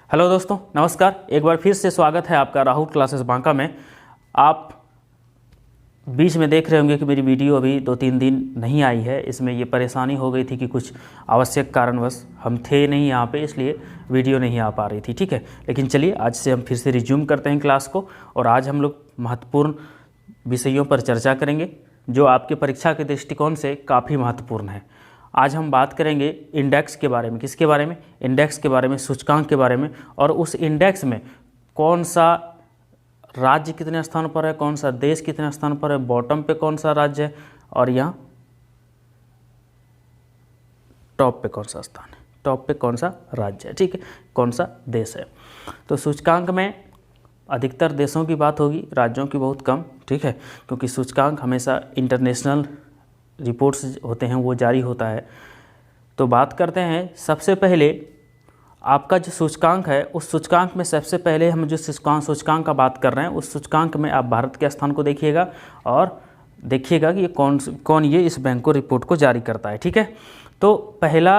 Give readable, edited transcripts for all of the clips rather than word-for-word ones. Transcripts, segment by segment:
Hello दोस्तों, नमस्कार। एक बार फिर से स्वागत है आपका राहुल क्लासेस बांका में। आप बीच में देख रहे होंगे कि मेरी वीडियो अभी 2-3 दिन नहीं आई है। इसमें ये परेशानी हो गई थी कि कुछ आवश्यक कारणवश हम थे नहीं यहाँ पे, इसलिए वीडियो नहीं आ पा रही थी। ठीक है, लेकिन चलिए आज से हम फिर से रिज्यूम करते हैं क्लास को और आज हम लोग महत्वपूर्ण विषयों पर चर्चा करेंगे जो आपके परीक्षा के दृष्टिकोण से काफ़ी महत्वपूर्ण है। आज हम बात करेंगे इंडेक्स के बारे में। किसके बारे में? इंडेक्स के बारे में, सूचकांक के बारे में। और उस इंडेक्स में कौन सा राज्य कितने स्थान पर है, कौन सा देश कितने स्थान पर है, बॉटम पे कौन सा राज्य है और यहाँ टॉप पे कौन सा स्थान है, टॉप पे कौन सा राज्य है, ठीक है, कौन सा देश है। तो सूचकांक में अधिकतर देशों की बात होगी, राज्यों की बहुत कम, ठीक है, क्योंकि सूचकांक हमेशा इंटरनेशनल रिपोर्ट्स होते हैं वो जारी होता है। तो बात करते हैं सबसे पहले आपका जो सूचकांक है, उस सूचकांक में सबसे पहले हम जो सूचकांक का बात कर रहे हैं उस सूचकांक में आप भारत के स्थान को देखिएगा और देखिएगा कि ये कौन ये इस बैंक को रिपोर्ट को जारी करता है। ठीक है, तो पहला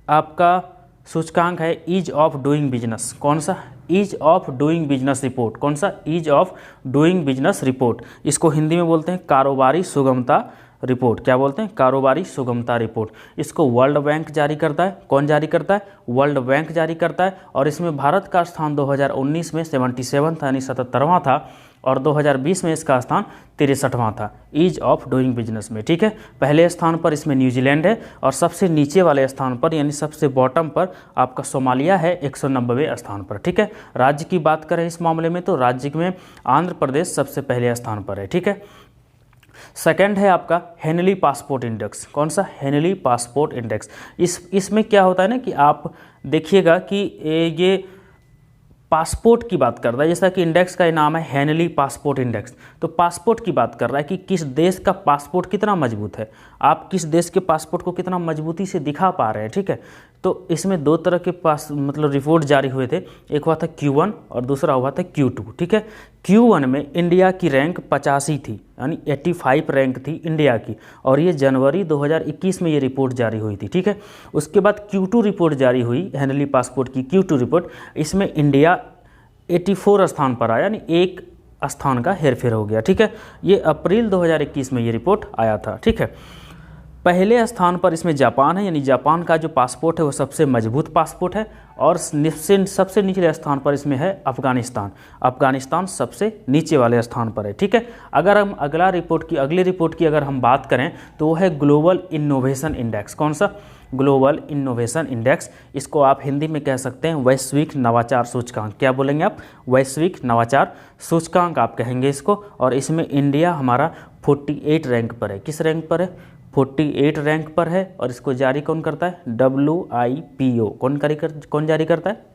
आपका सूचकांक है ईज ऑफ डूइंग बिजनेस। कौन सा? Ease of doing business report. कौन सा? Ease of doing business report. इसको हिंदी में बोलते हैं कारोबारी सुगमता रिपोर्ट। क्या बोलते हैं? कारोबारी सुगमता रिपोर्ट। इसको वर्ल्ड बैंक जारी करता है। कौन जारी करता है? वर्ल्ड बैंक जारी करता है। और इसमें भारत का स्थान 2019 में 77 था, यानी 77वां था, और 2020 में इसका स्थान 63वां था ईज ऑफ डूइंग बिजनेस में। ठीक है, पहले स्थान पर इसमें न्यूजीलैंड है और सबसे नीचे वाले स्थान पर यानी सबसे बॉटम पर आपका सोमालिया है 190वें स्थान पर। ठीक है, राज्य की बात करें इस मामले में तो राज्य में आंध्र प्रदेश सबसे पहले स्थान पर है। ठीक है, सेकंड है आपका हेनली पासपोर्ट इंडेक्स। कौन सा? Henley passport index. इसमें क्या होता है ना कि आप देखिएगा कि ये पासपोर्ट की बात कर रहा है, जैसा कि इंडेक्स का नाम है हेनली पासपोर्ट इंडेक्स। तो पासपोर्ट की बात कर रहा है कि किस देश का पासपोर्ट कितना मजबूत है, आप किस देश के पासपोर्ट को कितना मजबूती से दिखा पा रहे हैं। ठीक है, तो इसमें दो तरह के रिपोर्ट जारी हुए थे। एक हुआ था Q1 और दूसरा हुआ था Q2। ठीक है, Q1 में इंडिया की रैंक 85 थी, यानी 85 रैंक थी इंडिया की, और ये जनवरी 2021 में ये रिपोर्ट जारी हुई थी। ठीक है, उसके बाद Q2 रिपोर्ट जारी हुई हेनली पासपोर्ट की Q2 रिपोर्ट। इसमें इंडिया 84 स्थान पर आया, यानी एक स्थान का हेरफेर हो गया। ठीक है, ये अप्रैल 2021 में ये रिपोर्ट आया था। ठीक है, पहले स्थान पर इसमें जापान है, यानी जापान का जो पासपोर्ट है वो सबसे मजबूत पासपोर्ट है। और सबसे निचले स्थान पर इसमें है अफगानिस्तान। अफगानिस्तान सबसे नीचे वाले स्थान पर है। ठीक है, अगर हम अगली रिपोर्ट की अगर हम बात करें तो वो है ग्लोबल इनोवेशन इंडेक्स। कौन सा? Global innovation index. इसको आप हिंदी में कह सकते हैं वैश्विक नवाचार सूचकांक। क्या बोलेंगे आप? वैश्विक नवाचार सूचकांक आप कहेंगे इसको। और इसमें इंडिया हमारा 48 रैंक पर है। किस रैंक पर है? 48 रैंक पर है। और इसको जारी कौन करता है? WIPO। कौन जारी करता है?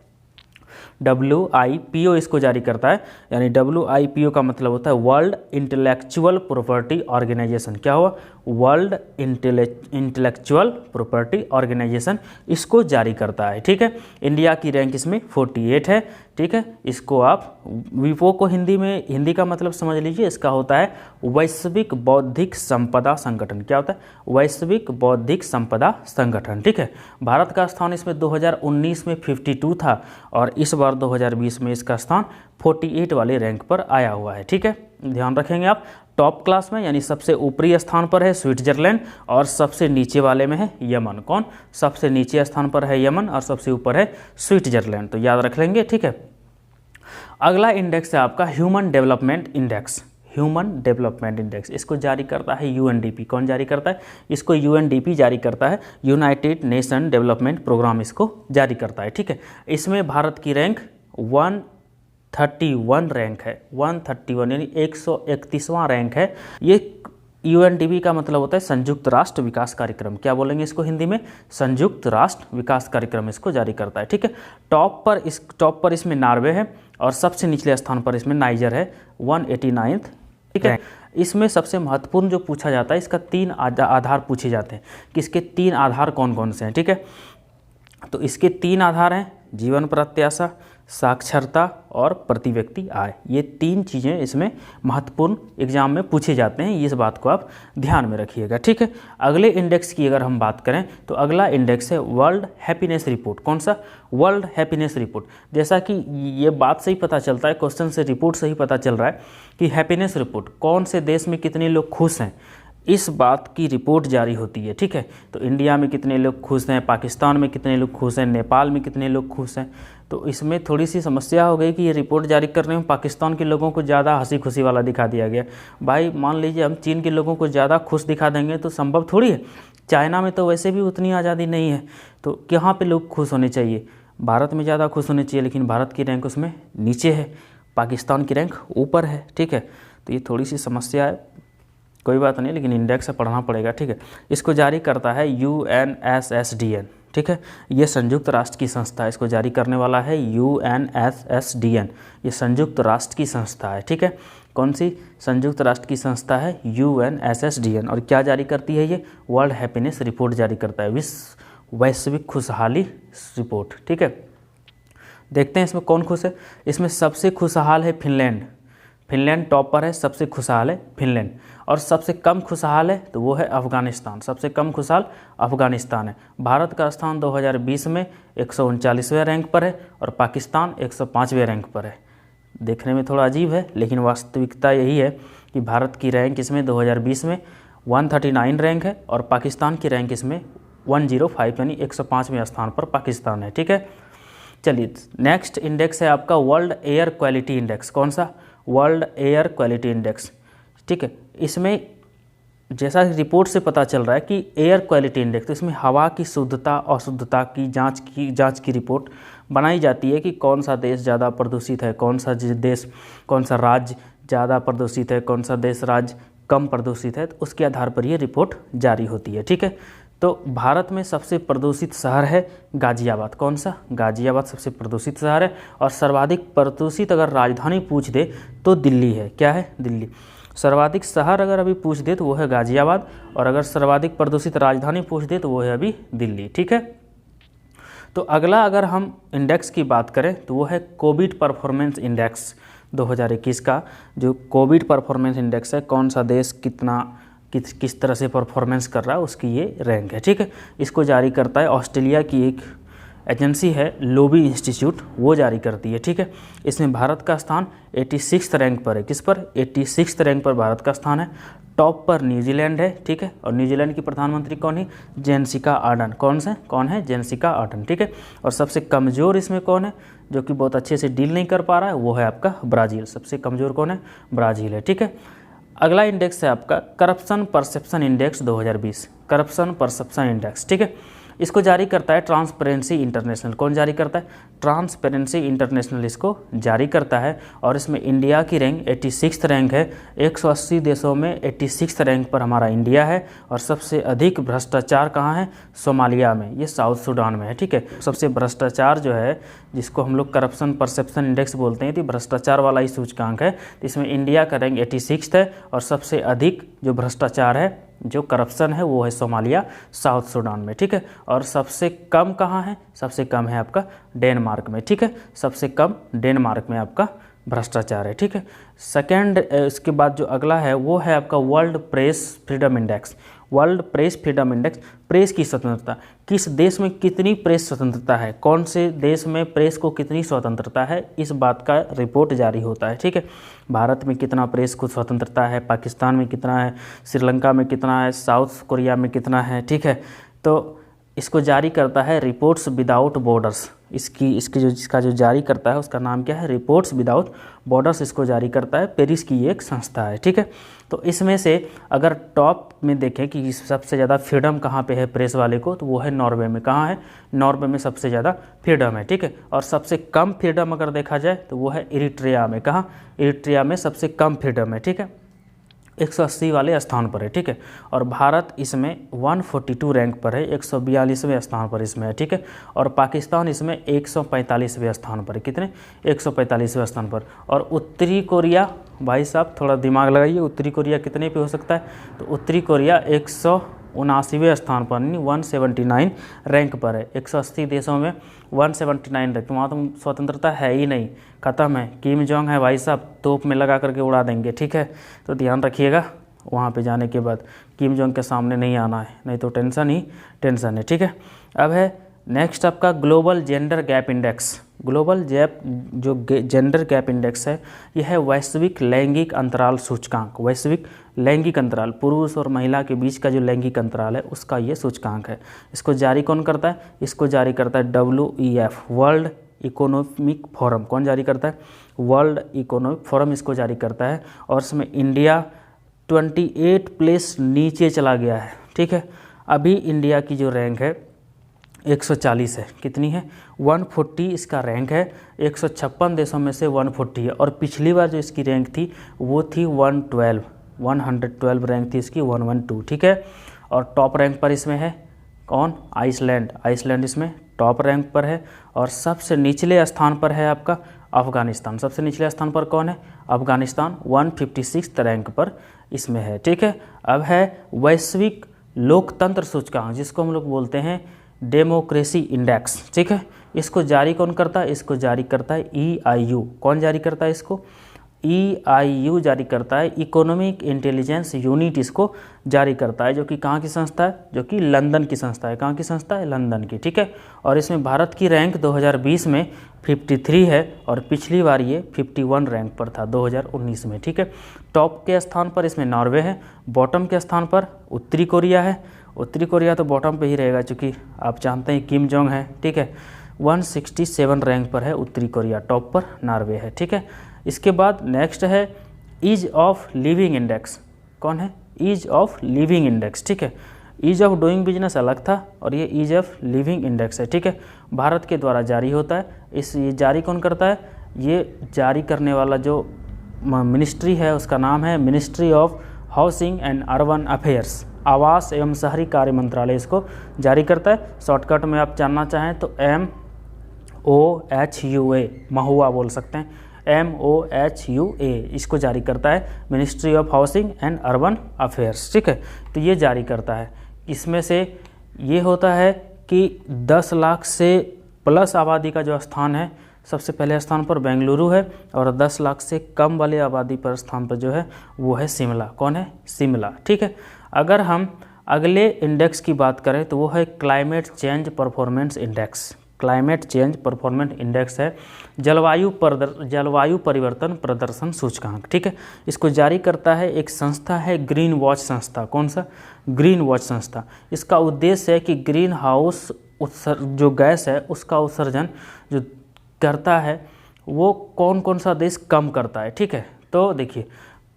WIPO इसको जारी करता है, यानी WIPO का मतलब होता है वर्ल्ड इंटेलेक्चुअल प्रॉपर्टी ऑर्गेनाइजेशन। क्या हुआ? वर्ल्ड इंटेलेक्चुअल प्रॉपर्टी ऑर्गेनाइजेशन इसको जारी करता है। ठीक है, इंडिया की रैंक इसमें 48 है। ठीक है, इसको आप विपो को हिंदी का मतलब समझ लीजिए, इसका होता है वैश्विक बौद्धिक संपदा संगठन। क्या होता है? वैश्विक बौद्धिक संपदा संगठन। ठीक है, भारत का स्थान इसमें 2019 में 52 था और इस बार 2020 में इसका स्थान 48 वाले रैंक पर आया हुआ है। ठीक है, ध्यान रखेंगे आप। टॉप क्लास में यानी सबसे ऊपरी स्थान पर है स्विट्जरलैंड और सबसे नीचे वाले में है यमन। कौन? सबसे नीचे स्थान पर है यमन और सबसे ऊपर है स्विट्जरलैंड। तो याद रख लेंगे। ठीक है, अगला इंडेक्स है आपका human development index. Human development index इसको जारी करता है UNDP। कौन जारी करता है? इसको UNDP जारी करता है, यूनाइटेड नेशन डेवलपमेंट प्रोग्राम इसको जारी करता है। ठीक है, इसमें भारत की रैंक 131 रैंक है। 131 यानी 131वां रैंक है। ये UNDP का मतलब होता है संयुक्त राष्ट्र विकास कार्यक्रम। क्या बोलेंगे इसको हिंदी में? संयुक्त राष्ट्र विकास कार्यक्रम इसको जारी करता है। ठीक है, टॉप पर इसमें नॉर्वे है और सबसे निचले स्थान पर इसमें नाइजर है 189th। ठीक है, इसमें सबसे महत्वपूर्ण जो पूछा जाता है, इसका 3 आधार पूछे जाते हैं कि इसके 3 आधार कौन कौन से हैं। ठीक है, तो इसके 3 आधार हैं जीवन प्रत्याशा, साक्षरता और प्रति व्यक्ति आय, ये 3 चीज़ें इसमें महत्वपूर्ण एग्जाम में पूछे जाते हैं, इस बात को आप ध्यान में रखिएगा, ठीक है। अगले इंडेक्स की अगर हम बात करें तो अगला इंडेक्स है वर्ल्ड हैप्पीनेस रिपोर्ट। कौन सा? World happiness report. जैसा कि ये बात से ही पता चलता है, क्वेश्चन से, रिपोर्ट से ही पता चल रहा है कि हैप्पीनेस रिपोर्ट कौन से देश में कितने लोग खुश हैं, इस बात की रिपोर्ट जारी होती है, ठीक है। तो इंडिया में कितने लोग खुश हैं, पाकिस्तान में कितने लोग खुश हैं, नेपाल में कितने लोग खुश हैं। तो इसमें थोड़ी सी समस्या हो गई कि ये रिपोर्ट जारी करने में पाकिस्तान के लोगों को ज़्यादा हंसी खुशी वाला दिखा दिया गया। भाई मान लीजिए हम चीन के लोगों को ज़्यादा खुश दिखा देंगे तो संभव थोड़ी है। चाइना में तो वैसे भी उतनी आज़ादी नहीं है, तो यहाँ पे लोग खुश होने चाहिए। भारत में ज़्यादा खुश होने चाहिए, लेकिन भारत की रैंक उसमें नीचे है, पाकिस्तान की रैंक ऊपर है, ठीक है। तो ये थोड़ी सी समस्या है, कोई बात नहीं, लेकिन इंडेक्स से पढ़ना पड़ेगा, ठीक है। इसको जारी करता है UNSSDN, ठीक है। ये संयुक्त राष्ट्र की संस्था है, इसको जारी करने वाला है UNSSDN, ये संयुक्त राष्ट्र की संस्था है, ठीक है। कौन सी संयुक्त राष्ट्र की संस्था है? UNSSDN। और क्या जारी करती है ये? वर्ल्ड हैप्पीनेस रिपोर्ट जारी करता है, विश्व वैश्विक खुशहाली रिपोर्ट, ठीक है। देखते हैं इसमें कौन खुश है। इसमें सबसे खुशहाल है फिनलैंड, फिनलैंड टॉप पर है, सबसे खुशहाल है फिनलैंड। और सबसे कम खुशहाल है तो वो है अफ़गानिस्तान, सबसे कम खुशहाल अफ़गानिस्तान है। भारत का स्थान 2020 में 139वें रैंक पर है और पाकिस्तान 105वें रैंक पर है। देखने में थोड़ा अजीब है, लेकिन वास्तविकता यही है कि भारत की रैंक इसमें 2020 में 139 रैंक है और पाकिस्तान की रैंक इसमें 105 यानी 105वें स्थान पर पाकिस्तान है, ठीक है। चलिए नेक्स्ट इंडेक्स है आपका वर्ल्ड एयर क्वालिटी इंडेक्स। कौन सा? वर्ल्ड एयर क्वालिटी इंडेक्स, ठीक है। इसमें जैसा रिपोर्ट से पता चल रहा है कि एयर क्वालिटी इंडेक्स, तो इसमें हवा की शुद्धता और अशुद्धता की जांच की रिपोर्ट बनाई जाती है कि कौन सा देश ज़्यादा प्रदूषित है, कौन सा राज्य ज़्यादा प्रदूषित है, कौन सा देश राज्य कम प्रदूषित है। तो उसके आधार पर ये रिपोर्ट जारी होती है, ठीक है। तो भारत में सबसे प्रदूषित शहर है गाज़ियाबाद। कौन सा? गाज़ियाबाद सबसे प्रदूषित शहर है। और सर्वाधिक प्रदूषित अगर राजधानी पूछ दे तो दिल्ली है। क्या है? दिल्ली। सर्वाधिक शहर अगर अभी पूछ दे तो वो है गाज़ियाबाद, और अगर सर्वाधिक प्रदूषित राजधानी पूछ दे तो वो है अभी दिल्ली, ठीक है। तो अगला अगर हम इंडेक्स की बात करें तो वो है कोविड परफॉर्मेंस इंडेक्स 2021 का। जो कोविड परफॉर्मेंस इंडेक्स है, कौन सा देश किस तरह से परफॉर्मेंस कर रहा है, उसकी ये रैंक है, ठीक है। इसको जारी करता है ऑस्ट्रेलिया की एक एजेंसी है लोबी इंस्टीट्यूट, वो जारी करती है, ठीक है। इसमें भारत का स्थान 86 रैंक पर है। किस पर? 86 रैंक पर भारत का स्थान है। टॉप पर न्यूजीलैंड है, ठीक है। और न्यूजीलैंड की प्रधानमंत्री कौन है? जेसिंका आर्डर्न। कौन है? जेसिंका आर्डर्न, ठीक है। और सबसे कमज़ोर इसमें कौन है, जो कि बहुत अच्छे से डील नहीं कर पा रहा है, वो है आपका ब्राज़ील। सबसे कमज़ोर कौन है? ब्राज़ील है, ठीक है। अगला इंडेक्स है आपका corruption perception index 2020, corruption perception index, ठीक है। इसको जारी करता है ट्रांसपेरेंसी इंटरनेशनल। कौन जारी करता है? ट्रांसपेरेंसी इंटरनेशनल इसको जारी करता है। और इसमें इंडिया की रैंक 86 रैंक है। 180 देशों में 86 रैंक पर हमारा इंडिया है। और सबसे अधिक भ्रष्टाचार कहाँ है? सोमालिया में, ये साउथ सूडान में है, ठीक है। सबसे भ्रष्टाचार जो है, जिसको हम लोग करप्शन परसेप्शन इंडेक्स बोलते हैं, तो भ्रष्टाचार वाला ही सूचकांक है। तो इसमें इंडिया का रैंक 86 है। और सबसे अधिक जो भ्रष्टाचार है, जो करप्शन है, वो है सोमालिया, साउथ सूडान में, ठीक है। और सबसे कम कहाँ है? सबसे कम है आपका डेनमार्क में, ठीक है। सबसे कम डेनमार्क में आपका भ्रष्टाचार है, ठीक है। सेकेंड, इसके बाद जो अगला है वो है आपका world press freedom index. World press freedom index, press की स्वतंत्रता, किस देश में कितनी प्रेस स्वतंत्रता है, कौन से देश में प्रेस को कितनी स्वतंत्रता है, इस बात का रिपोर्ट जारी होता है, ठीक है। भारत में कितना प्रेस को स्वतंत्रता है, पाकिस्तान में कितना है, श्रीलंका में कितना है, साउथ कोरिया में कितना है, ठीक है। तो इसको जारी करता है रिपोर्ट्स विदाउट बॉर्डर्स। इसका जो जारी करता है उसका नाम क्या है? रिपोर्ट्स विदाउट बॉर्डर्स इसको जारी करता है। पेरिस की एक संस्था है, ठीक है। तो इसमें से अगर टॉप में देखें कि सबसे ज़्यादा फ्रीडम कहाँ पे है प्रेस वाले को, तो वो है नॉर्वे में। कहाँ है? नॉर्वे में सबसे ज़्यादा फ्रीडम है, ठीक है। और सबसे कम फ्रीडम अगर देखा जाए तो वो है इरिट्रिया में। कहाँ? इरिट्रिया में सबसे कम फ्रीडम है, ठीक है। 180 वाले स्थान पर है, ठीक है। और भारत इसमें 142 रैंक पर है, 142वें स्थान पर इसमें है, ठीक है। और पाकिस्तान इसमें 145वें स्थान पर है। कितने? 145वें स्थान पर। और उत्तरी कोरिया, भाई साहब थोड़ा दिमाग लगाइए, उत्तरी कोरिया कितने पे हो सकता है? तो उत्तरी कोरिया 79वें स्थान पर, यानी 179 रैंक पर है। 180 देशों में 179 रैंक, वहाँ तो स्वतंत्रता है ही नहीं, ख़त्म है। किम जोंग है भाई साहब, तोप में लगा करके उड़ा देंगे, ठीक है। तो ध्यान रखिएगा वहाँ पे जाने के बाद किम जोंग के सामने नहीं आना है, नहीं तो टेंशन ही टेंशन है, ठीक है। अब है नेक्स्ट आपका global gender gap index. Global जो जेंडर गैप इंडेक्स है, यह है वैश्विक लैंगिक अंतराल सूचकांक। वैश्विक लैंगिक अंतराल, पुरुष और महिला के बीच का जो लैंगिक अंतराल है उसका ये सूचकांक है। इसको जारी कौन करता है? इसको जारी करता है WEF, वर्ल्ड इकोनॉमिक फोरम। कौन जारी करता है? वर्ल्ड इकोनॉमिक फोरम इसको जारी करता है। और इसमें इंडिया 28 प्लेस नीचे चला गया है, ठीक है। अभी इंडिया की जो रैंक है 140 है। कितनी है? 140 इसका रैंक है। 156 देशों में से 140 है। और पिछली बार जो इसकी रैंक थी वो थी 112 रैंक थी इसकी, 112, ठीक है। और टॉप रैंक पर इसमें है कौन? आइसलैंड। आइसलैंड इसमें टॉप रैंक पर है। और सबसे निचले स्थान पर है आपका अफगानिस्तान। सबसे निचले स्थान पर कौन है? अफगानिस्तान, 156 रैंक पर इसमें है, ठीक है। अब है वैश्विक लोकतंत्र सूचकांक, जिसको हम लोग बोलते हैं डेमोक्रेसी इंडेक्स, ठीक है। इसको जारी कौन करता है? इसको जारी करता है EIU। कौन जारी करता है इसको? EIU जारी करता है। इकोनॉमिक इंटेलिजेंस यूनिट इसको जारी करता है, जो कि कहाँ की संस्था है? जो कि लंदन की संस्था है। कहाँ की संस्था है? लंदन की, ठीक है। और इसमें भारत की रैंक 2020 में 53 है और पिछली बार ये 51 रैंक पर था 2019 में, ठीक है। टॉप के स्थान पर इसमें नॉर्वे है, बॉटम के स्थान पर उत्तरी कोरिया है। उत्तरी कोरिया तो बॉटम पे ही रहेगा, चूँकि आप जानते हैं किम जोंग है, ठीक है। 167 रैंक पर है उत्तरी कोरिया, टॉप पर नॉर्वे है, ठीक है। इसके बाद नेक्स्ट है ईज ऑफ लिविंग इंडेक्स। कौन है? ईज ऑफ लिविंग इंडेक्स, ठीक है। ईज ऑफ डूइंग बिजनेस अलग था और ये ईज ऑफ लिविंग इंडेक्स है, ठीक है। भारत के द्वारा जारी होता है। ये जारी कौन करता है? ये जारी करने वाला जो मिनिस्ट्री है उसका नाम है ministry of housing and urban affairs. आवास एवं शहरी कार्य मंत्रालय इसको जारी करता है। शॉर्टकट में आप जानना चाहें तो MOHUA, महुआ बोल सकते हैं, MOHUA इसको जारी करता है ministry of housing and urban affairs, ठीक है। तो ये जारी करता है। इसमें से ये होता है कि 10 लाख से प्लस आबादी का जो स्थान है, सबसे पहले स्थान पर बेंगलुरु है। और 10 लाख से कम वाले आबादी पर स्थान पर जो है वो है शिमला। कौन है? शिमला, ठीक है। अगर हम अगले इंडेक्स की बात करें तो वो है climate change performance index. Climate change performance index है जलवायु परिवर्तन प्रदर्शन सूचकांक, ठीक है। इसको जारी करता है एक संस्था है ग्रीन वॉच संस्था। कौन सा? ग्रीन वॉच संस्था। इसका उद्देश्य है कि ग्रीन हाउस जो गैस है उसका उत्सर्जन जो करता है वो कौन कौन सा देश कम करता है, ठीक है। तो देखिए,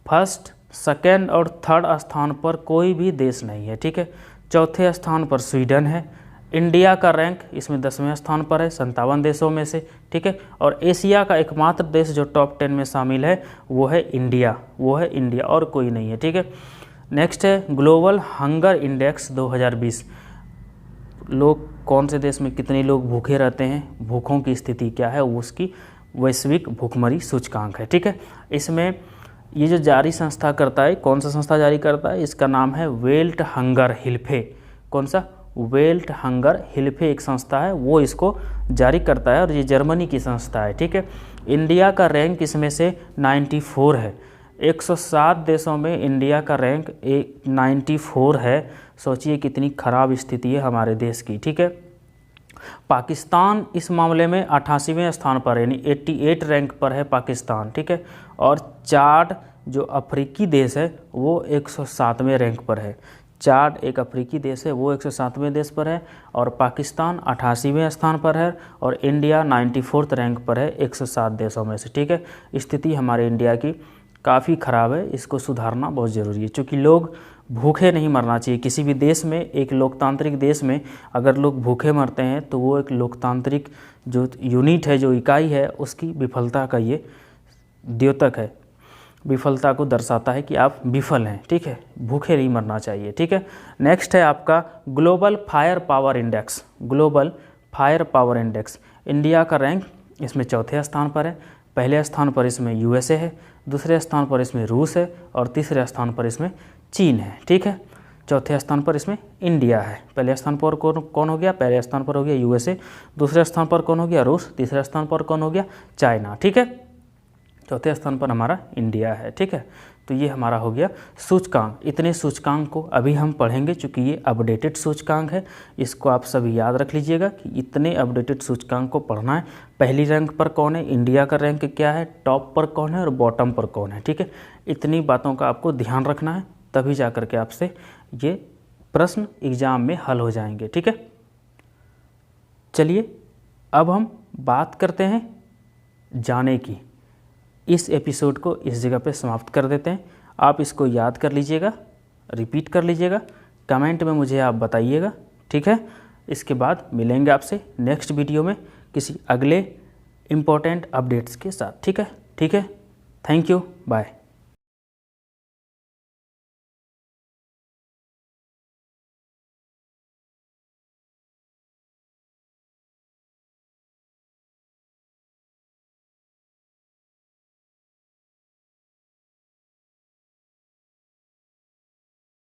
फर्स्ट, सेकेंड और थर्ड स्थान पर कोई भी देश नहीं है, ठीक है। चौथे स्थान पर स्वीडन है। इंडिया का रैंक इसमें 10वें स्थान पर है 57 देशों में से, ठीक है। और एशिया का एकमात्र देश जो टॉप 10 में शामिल है वो है इंडिया, और कोई नहीं है, ठीक है। नेक्स्ट है ग्लोबल हंगर इंडेक्स 2020। लोग कौन से देश में कितने लोग भूखे रहते हैं, भूखों की स्थिति क्या है, वो उसकी वैश्विक भूखमरी सूचकांक है, ठीक है। इसमें ये जो जारी संस्था करता है, कौन सा संस्था जारी करता है? इसका नाम है वेल्ट हंगर हिल्फे। कौन सा? वेल्ट हंगर हिल्फे एक संस्था है, वो इसको जारी करता है और ये जर्मनी की संस्था है, ठीक है। इंडिया का रैंक इसमें से 94 है। 107 देशों में इंडिया का रैंक 94 है। सोचिए कितनी खराब स्थिति है हमारे देश की, ठीक है। पाकिस्तान इस मामले में 88वें स्थान पर है, यानी 88 रैंक पर है पाकिस्तान, ठीक है। और चाड जो अफ्रीकी देश है वो 107वें रैंक पर है। चाड एक अफ्रीकी देश है, वो 107वें देश पर है। और पाकिस्तान 88वें स्थान पर है और इंडिया 94th रैंक पर है 107 देशों में से, ठीक है। स्थिति हमारे इंडिया की काफ़ी ख़राब है, इसको सुधारना बहुत ज़रूरी है, क्योंकि लोग भूखे नहीं मरना चाहिए। किसी भी देश में, एक लोकतांत्रिक देश में अगर लोग भूखे मरते हैं तो वो एक लोकतांत्रिक जो यूनिट है, जो इकाई है, उसकी विफलता का ये द्योतक है, विफलता को दर्शाता है कि आप विफल हैं, ठीक है। भूखे नहीं मरना चाहिए, ठीक है। नेक्स्ट है आपका global fire power index. Global fire power index, India का रैंक इसमें चौथे स्थान पर है। पहले स्थान पर इसमें USA है, दूसरे स्थान पर इसमें रूस है और तीसरे स्थान पर इसमें चीन है, ठीक है। चौथे स्थान पर इसमें इंडिया है। पहले स्थान पर कौन हो गया? पहले स्थान पर हो गया यूएसए, दूसरे स्थान पर कौन हो गया? रूस, तीसरे स्थान पर कौन हो गया? चाइना। ठीक है, चौथे स्थान पर हमारा इंडिया है। ठीक है, तो ये हमारा हो गया सूचकांक। इतने सूचकांक को अभी हम पढ़ेंगे, चूँकि ये अपडेटेड सूचकांक है। इसको आप सभी याद रख लीजिएगा कि इतने अपडेटेड सूचकांक को पढ़ना है। पहली रैंक पर कौन है, इंडिया का रैंक क्या है, टॉप पर कौन है और बॉटम पर कौन है। ठीक है, इतनी बातों का आपको ध्यान रखना है, तभी जा कर के आपसे ये प्रश्न एग्जाम में हल हो जाएंगे। ठीक है, चलिए अब हम बात करते हैं जाने की। इस एपिसोड को इस जगह पे समाप्त कर देते हैं। आप इसको याद कर लीजिएगा, रिपीट कर लीजिएगा, कमेंट में मुझे आप बताइएगा। ठीक है, इसके बाद मिलेंगे आपसे नेक्स्ट वीडियो में किसी अगले इम्पोर्टेंट अपडेट्स के साथ। ठीक है, थैंक यू, बाय।